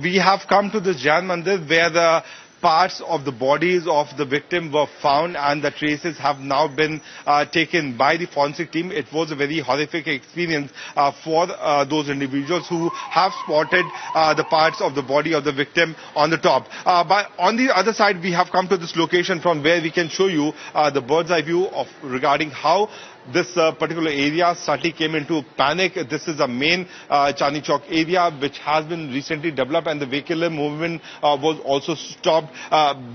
we have come to this Jain Mandir where the parts of the bodies of the victim were found and the traces have now been taken by the forensic team. It was a very horrific experience for those individuals who have spotted the parts of the body of the victim on the top. But on the other side, we have come to this location from where we can show you the bird's eye view of regarding how this particular area suddenly came into panic. This is the main Chandni Chowk area which has been recently developed, and the vehicular movement was also stopped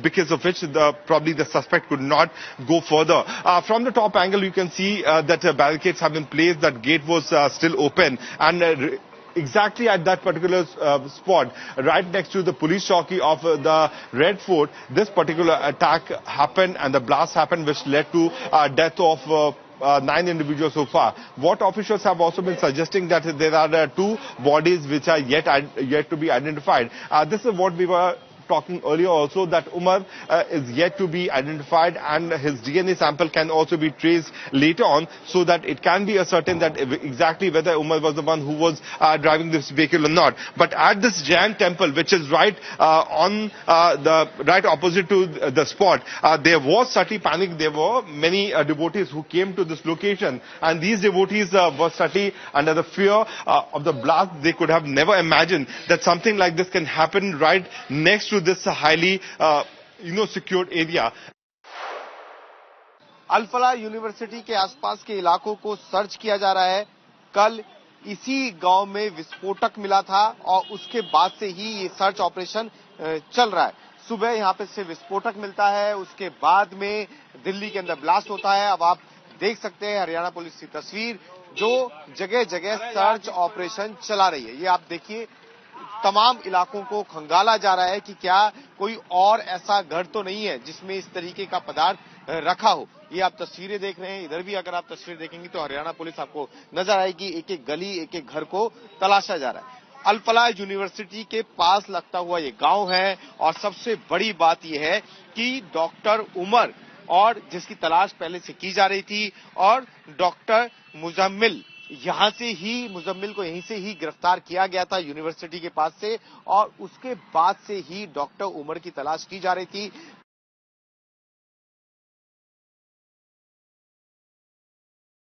because of which probably the suspect could not go further. From the top angle you can see that barricades have been placed, that gate was still open, and exactly at that particular spot, right next to the police chowki of the Red Fort, this particular attack happened and the blast happened, which led to death of 9 individuals so far. What officials have also been suggesting that there are 2 bodies which are yet to be identified. This is what we were talking earlier also, that Umar is yet to be identified, and his DNA sample can also be traced later on, so that it can be ascertained that exactly whether Umar was the one who was driving this vehicle or not. But at this Jain temple, which is right on the right opposite to the spot, there was certainly panic. There were many devotees who came to this location, and these devotees were certainly under the fear of the blast. They could have never imagined that something like this can happen right next to this highly secured area. Al Falah University के आसपास के इलाकों को search किया जा रहा है। कल इसी गांव में विस्फोटक मिला था और उसके बाद से ही ये सर्च ऑपरेशन चल रहा है। सुबह यहां पे से विस्फोटक मिलता है, उसके बाद में दिल्ली के अंदर ब्लास्ट होता है। अब आप देख सकते हैं हरियाणा पुलिस की तस्वीर, जो जगह जगह सर्च ऑपरेशन चला रही है। ये आप देखिए, तमाम इलाकों को खंगाला जा रहा है कि क्या कोई और ऐसा घर तो नहीं है जिसमें इस तरीके का पदार्थ रखा हो। ये आप तस्वीरें देख रहे हैं, इधर भी अगर आप तस्वीर देखेंगे तो हरियाणा पुलिस आपको नजर आएगी। एक एक गली, एक एक घर को तलाशा जा रहा है। अल फलाह यूनिवर्सिटी के पास लगता हुआ ये गांव है, और सबसे बड़ी बात यह है कि डॉक्टर उमर, और जिसकी तलाश पहले से की जा रही थी, और डॉक्टर मुजम्मिल, मुजम्मिल को यहीं से ही गिरफ्तार किया गया था यूनिवर्सिटी के पास से, और उसके बाद से ही डॉक्टर उमर की तलाश की जा रही थी।